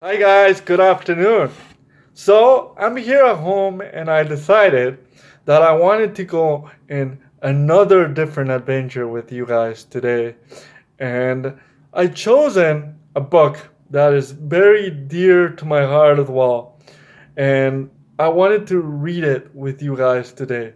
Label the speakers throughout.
Speaker 1: Hi guys, good afternoon. So I'm here at home and I decided that I wanted to go in another different adventure with you guys today. And I chosen a book that is very dear to my heart as well. And I wanted to read it with you guys today.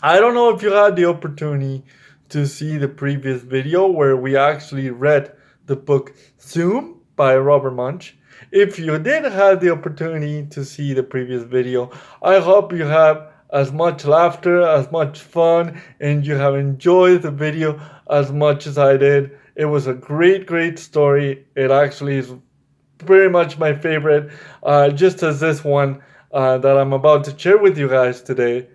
Speaker 1: I don't know if you had the opportunity to see the previous video where we actually read the book Zoom by Robert Munch. If you did have the opportunity to see the previous video, I hope you have as much laughter, as much fun, and you have enjoyed the video as much as I did. It was a great story. It actually is pretty much my favorite, just as this one that I'm about to share with you guys today.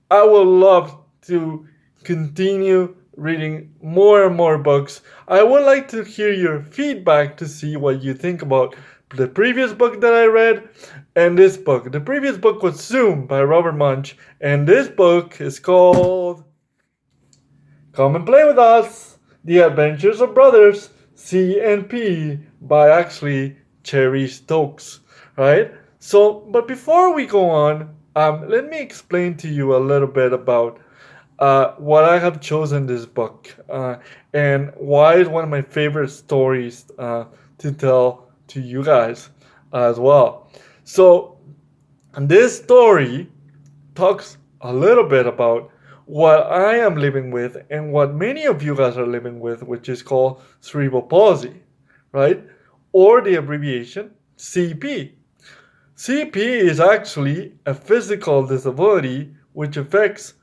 Speaker 1: I would love to continue reading more and more books. I would like to hear your feedback to see what you think about the previous book that I read and this book. The previous book was Zoom by Robert Munch, and this book is called Come and Play with Us: The Adventures of Brothers C and P by actually Cherry Stokes, right? So, but before we go on, let me explain to you a little bit about what I have chosen this book and why it's one of my favorite stories to tell to you guys as well. So, this story talks a little bit about what I am living with and what many of you guys are living with, which is called cerebral palsy, right? Or the abbreviation CP. CP is actually a physical disability which affects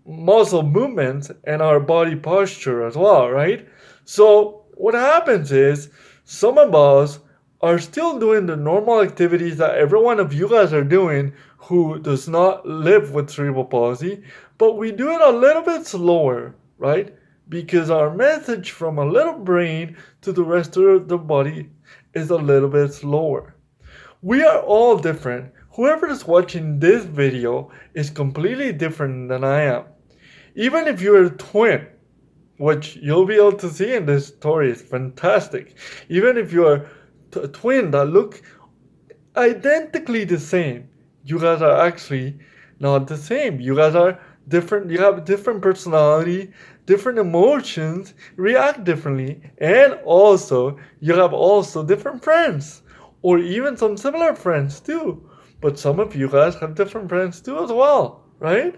Speaker 1: muscle movements and our body posture as well, right? So, what happens is some of us are still doing the normal activities that every one of you guys are doing who does not live with cerebral palsy, but we do it a little bit slower, right? Because our message from a little brain to the rest of the body is a little bit slower. We are all different. Whoever is watching this video is completely different than I am. Even if you're a twin, which you'll be able to see in this story is fantastic. Even if you're a twin that look identically the same, you guys are actually not the same. You guys are different. You have different personality, different emotions, react differently, and also you have also different friends, or even some similar friends too. But some of you guys have different friends too as well, right?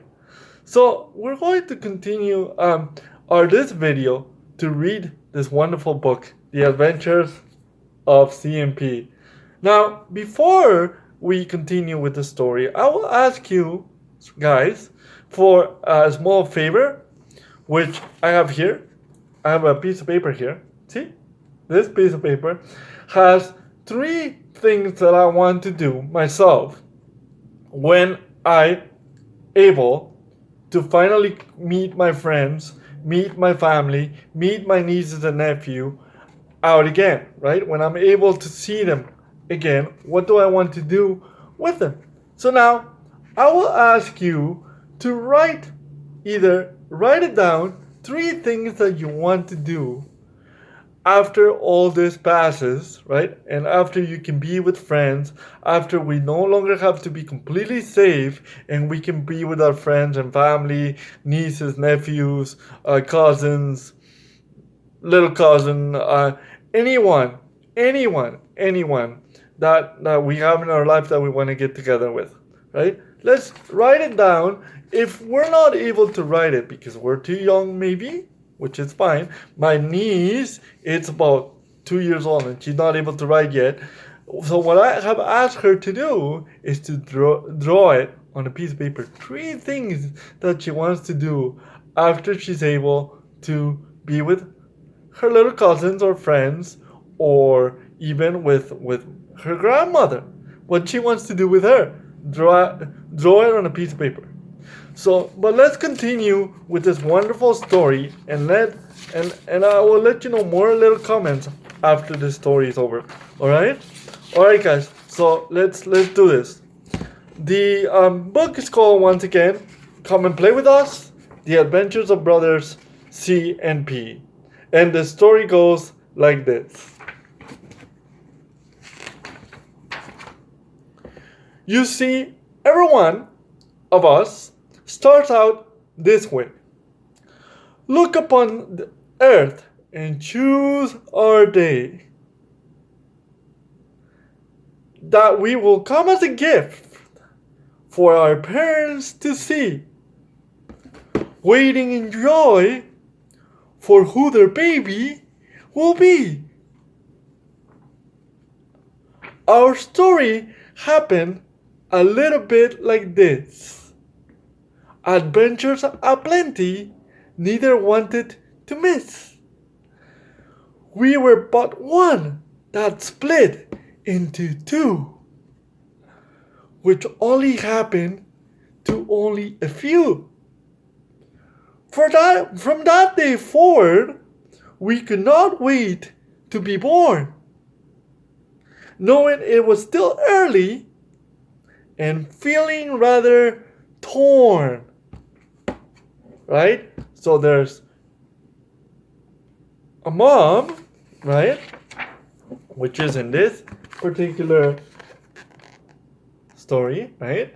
Speaker 1: So we're going to continue our this video to read this wonderful book, The Adventures of CMP. Now, before we continue with the story, I will ask you guys for a small favor, which I have here. I have a piece of paper here. See? This piece of paper has three things that I want to do myself when I able to finally meet my friends, meet my family, meet my nieces and nephew out again, right? When I'm able to see them again, what do I want to do with them? So now I will ask you to write it down, three things that you want to do after all this passes, right? And after you can be with friends, after we no longer have to be completely safe and we can be with our friends and family, nieces, nephews, cousins, little cousin, anyone that we have in our life that we want to get together with, right? Let's write it down. If we're not able to write it because we're too young, maybe, which is fine. My niece, it's about 2 years old and she's not able to write yet. So what I have asked her to do is to draw it on a piece of paper. Three things that she wants to do after she's able to be with her little cousins or friends, or even with her grandmother. What she wants to do with her. Draw it on a piece of paper. So, but let's continue with this wonderful story, and I will let you know more little comments after the story is over. All right, guys. So let's do this. The book is called once again, "Come and Play with Us: The Adventures of Brothers C and P," and the story goes like this. You see, every one of us starts out this way. Look upon the earth and choose our day, that we will come as a gift for our parents to see, waiting in joy for who their baby will be. Our story happened a little bit like this. Adventures aplenty, neither wanted to miss. We were but one that split into two, which only happened to only a few. From that day forward, we could not wait to be born, knowing it was still early and feeling rather torn. Right? So there's a mom, right? Which is in this particular story, right?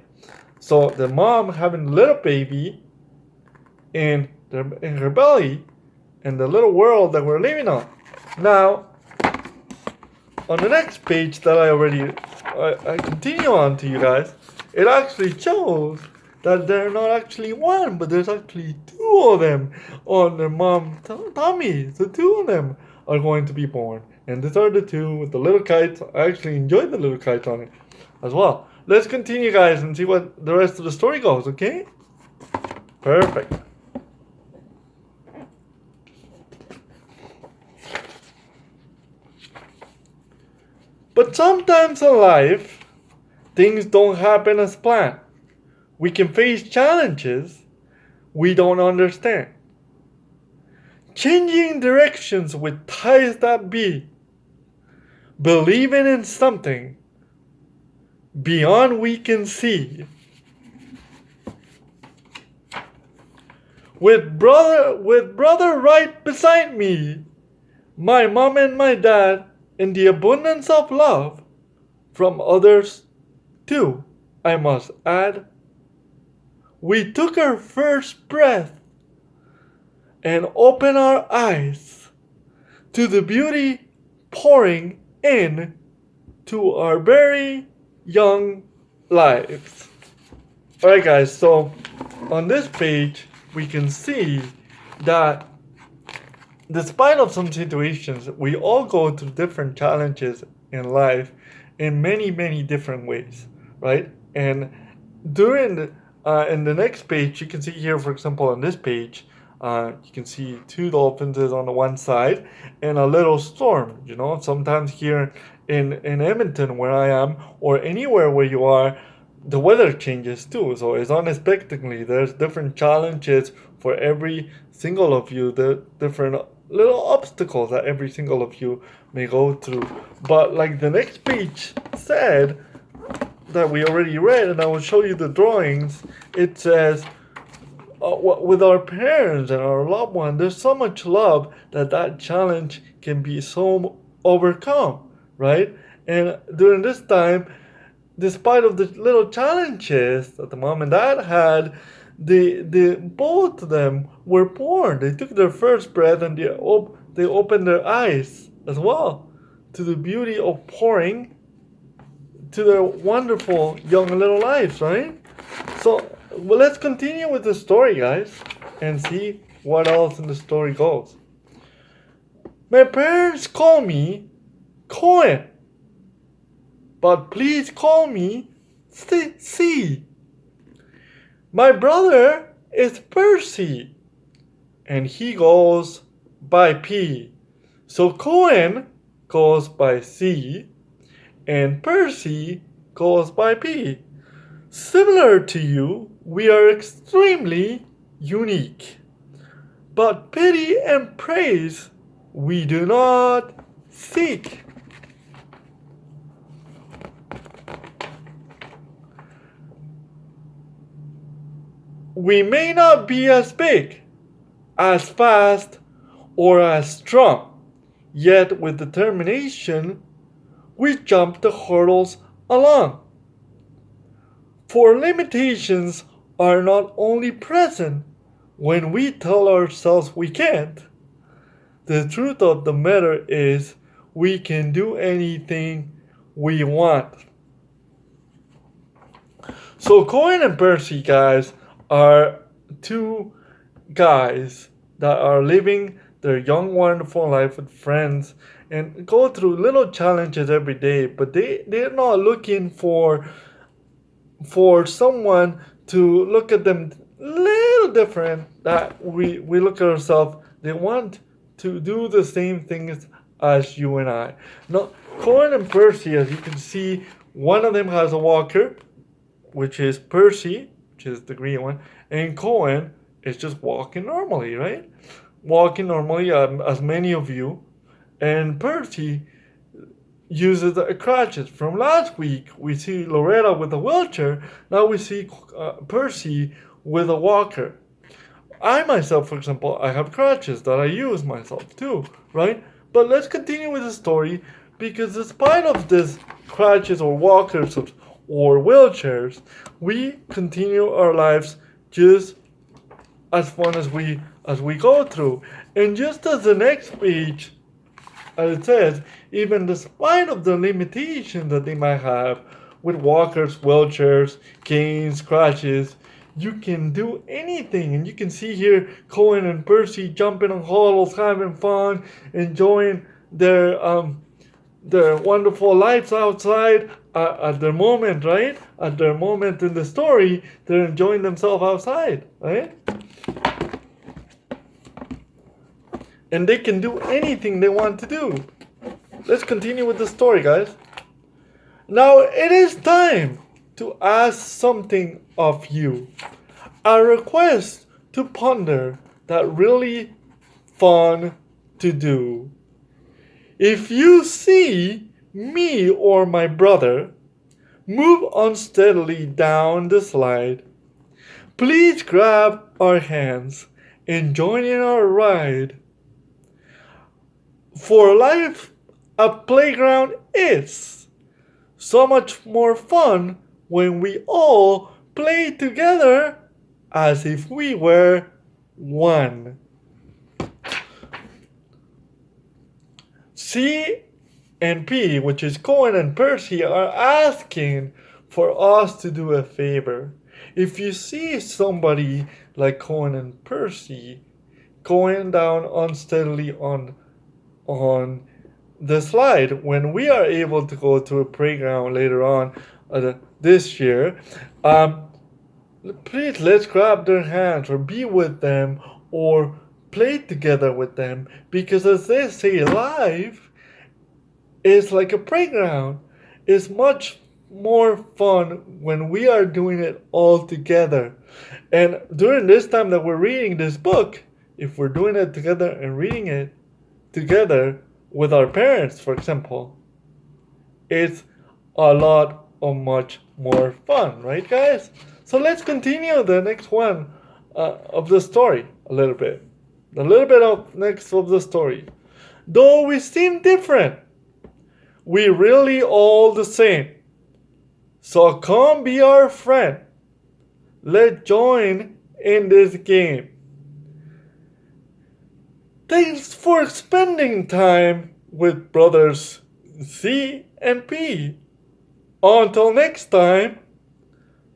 Speaker 1: So the mom having a little baby in her belly, in the little world that we're living on. Now, on the next page that I continue on to you guys, it actually shows that they're not actually one, but there's actually two of them on their mom's tummy. So two of them are going to be born. And these are the two with the little kites. I actually enjoyed the little kites on it as well. Let's continue, guys, and see what the rest of the story goes, okay? Perfect. But sometimes in life, things don't happen as planned. We can face challenges we don't understand. Changing directions with ties that be. Believing in something beyond we can see. With brother right beside me, my mom and my dad, in the abundance of love from others too, I must add. We took our first breath and opened our eyes to the beauty pouring in to our very young lives. Alright, guys, so on this page we can see that despite of some situations, we all go through different challenges in life in many different ways, right? And during in the next page, you can see here, for example, on this page, you can see two dolphins on the one side and a little storm. You know, sometimes here in Edmonton, where I am, or anywhere where you are, the weather changes too. So it's unexpectedly. There's different challenges for every single of you. The different little obstacles that every single of you may go through. But like the next page said, that we already read, and I will show you the drawings. It says, with our parents and our loved one, there's so much love that challenge can be so overcome, right? And during this time, despite of the little challenges that the mom and dad had, the both of them were born. They took their first breath and they opened their eyes as well to the beauty of pouring to their wonderful young little lives, right? So, well, let's continue with the story, guys, and see what else in the story goes. My parents call me Cohen, but please call me C. My brother is Percy, and he goes by P. So Cohen goes by C, and Percy goes by P. Similar to you, we are extremely unique. But pity and praise we do not seek. We may not be as big, as fast, or as strong, yet with determination we jump the hurdles along. For limitations are not only present when we tell ourselves we can't. The truth of the matter is we can do anything we want. So Cohen and Percy, guys, are two guys that are living their young, wonderful life with friends and go through little challenges every day, but they're not looking for someone to look at them little different that we look at ourselves. They want to do the same things as you and I. Now, Cohen and Percy, as you can see, one of them has a walker, which is Percy, which is the green one, and Cohen is just walking normally, right? Walking normally, as many of you. And Percy uses crutches. From last week, we see Loretta with a wheelchair. Now we see Percy with a walker. I myself, for example, I have crutches that I use myself too, right? But let's continue with the story, because despite of this crutches or walkers or wheelchairs, we continue our lives just as fun as we go through. And just as the next page, as it says, even despite of the limitations that they might have with walkers, wheelchairs, canes, crutches, you can do anything. And you can see here Cohen and Percy jumping on hurdles, having fun, enjoying their wonderful lives outside at their moment, right? At their moment in the story, they're enjoying themselves outside, right? And they can do anything they want to do. Let's continue with the story, guys. Now it is time to ask something of you. A request to ponder that really fun to do. If you see me or my brother move unsteadily down the slide, please grab our hands and join in our ride. For life, a playground is so much more fun when we all play together as if we were one. C and P, which is Cohen and Percy, are asking for us to do a favor. If you see somebody like Cohen and Percy going down unsteadily on the slide, when we are able to go to a playground later on this year, please let's grab their hands or be with them or play together with them, because as they say, life is like a playground. It's much more fun when we are doing it all together. And during this time that we're reading this book, if we're doing it together and reading it together with our parents, for example, it's a lot of much more fun, right, guys? So let's continue the next one of the story a little bit. A little bit of next of the story. Though we seem different, we really all the same. So come be our friend. Let's join in this game. Thanks for spending time with brothers C and P. Until next time,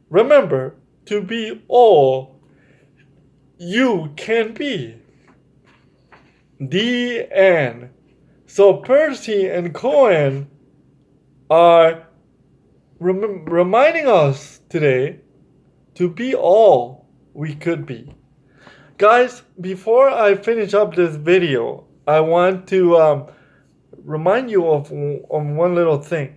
Speaker 1: remember to be all you can be. The end. So Percy and Cohen are reminding us today to be all we could be. Guys, before I finish up this video, I want to remind you of one little thing.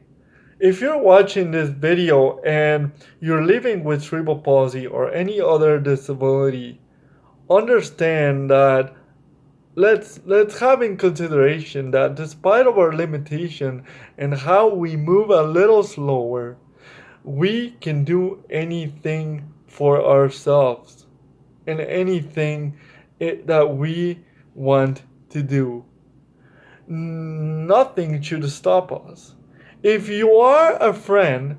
Speaker 1: If you're watching this video and you're living with cerebral palsy or any other disability, understand that let's have in consideration that despite of our limitation and how we move a little slower, we can do anything for ourselves and anything that we want to do. Nothing should stop us. If you are a friend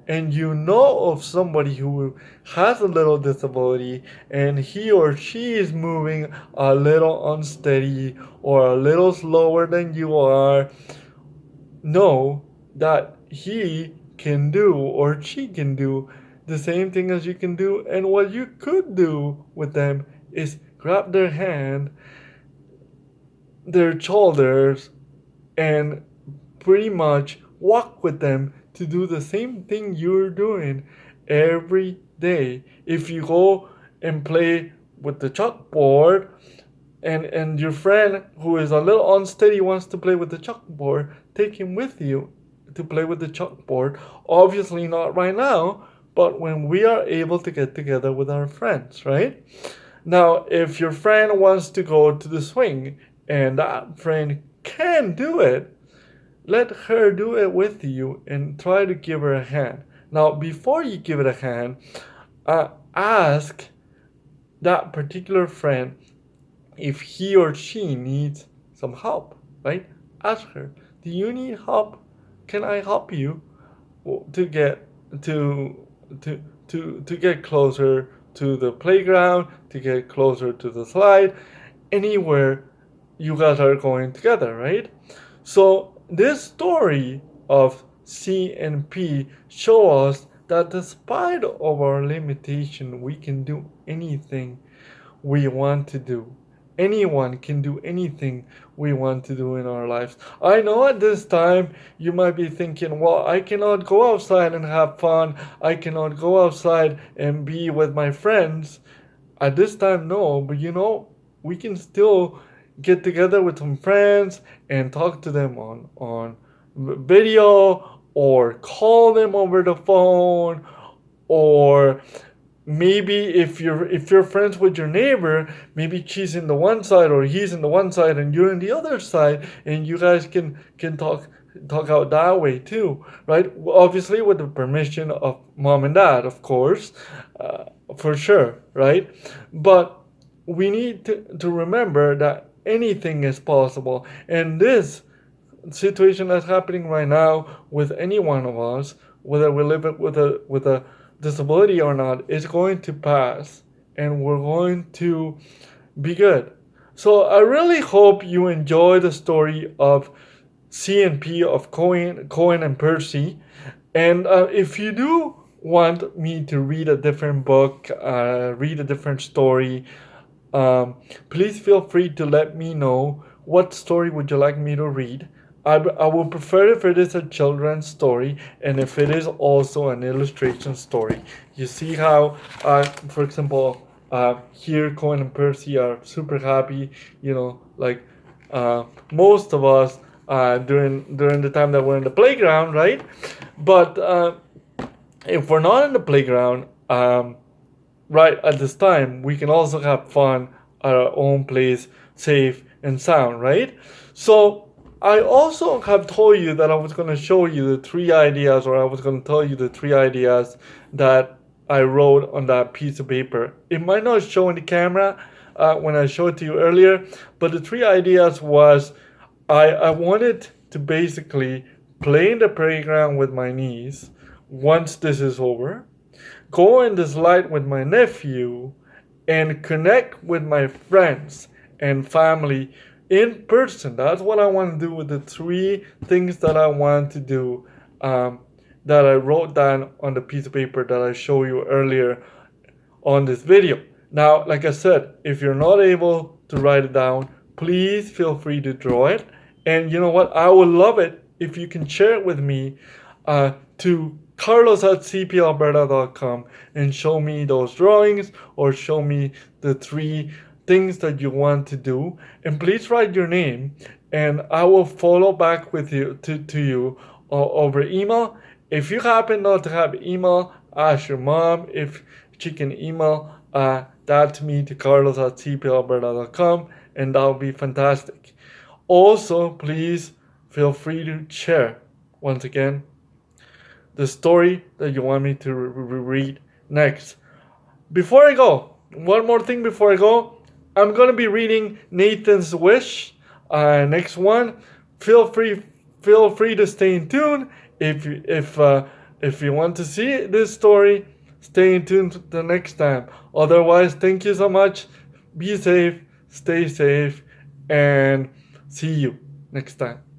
Speaker 1: and you know of somebody who has a little disability and he or she is moving a little unsteady or a little slower than you are, know that he can do or she can do the same thing as you can do. And what you could do with them is grab their hand, their shoulders, and pretty much walk with them to do the same thing you're doing every day. If you go and play with the chalkboard, and your friend who is a little unsteady wants to play with the chalkboard, take him with you to play with the chalkboard. Obviously not right now, but when we are able to get together with our friends, right? Now, if your friend wants to go to the swing and that friend can do it, let her do it with you and try to give her a hand. Now, before you give it a hand, ask that particular friend if he or she needs some help, right? Ask her, do you need help? Can I help you to get to get closer to the playground, to get closer to the slide, anywhere you guys are going together, right? So this story of C and P show us that despite of our limitation, we can do anything we want to do. Anyone can do anything we want to do in our lives. I know at this time you might be thinking, well, I cannot go outside and have fun. I cannot go outside and be with my friends. At this time, no, but we can still get together with some friends and talk to them on video or call them over the phone, or maybe if you're friends with your neighbor, maybe she's in the one side or he's in the one side and you're in the other side, and you guys can talk out that way too, right? Obviously with the permission of mom and dad, of course, for sure, right? But we need to remember that anything is possible, and this situation that's happening right now with any one of us, whether we live it with a disability or not, is going to pass, and we're going to be good. So I really hope you enjoy the story of C and P, of Cohen and Percy. And if you do want me to read a different book, read a different story, please feel free to let me know what story would you like me to read. I would prefer if it is a children's story and if it is also an illustration story. You see how, for example, here Cohen and Percy are super happy, like most of us during the time that we're in the playground, right? But if we're not in the playground, right at this time, we can also have fun at our own place, safe and sound, right? So I also have told you that I was going to show you the 3 ideas, or I was going to tell you the 3 ideas that I wrote on that piece of paper. It might not show in the camera when I showed it to you earlier, but the 3 ideas was I wanted to basically play in the playground with my niece once this is over, go in the slide with my nephew, and connect with my friends and family in person. That's what I want to do with the 3 things that I want to do, that I wrote down on the piece of paper that I showed you earlier on this video. Now, like I said, if you're not able to write it down, please feel free to draw it. And you know what? I would love it if you can share it with me to carlos@cpalberta.com and show me those drawings, or show me the 3 things that you want to do. And please write your name, and I will follow back with you to you over email. If you happen not to have email, ask your mom if she can email that to me, to carlos@cpalberta.com, and that would be fantastic. Also, please feel free to share, once again, the story that you want me to read next. Before I go, one more thing before I go, I'm going to be reading Nathan's Wish, next one. Feel free to stay in tune. If if you want to see this story, stay tuned the next time. Otherwise, thank you so much. Be safe, stay safe, and see you next time.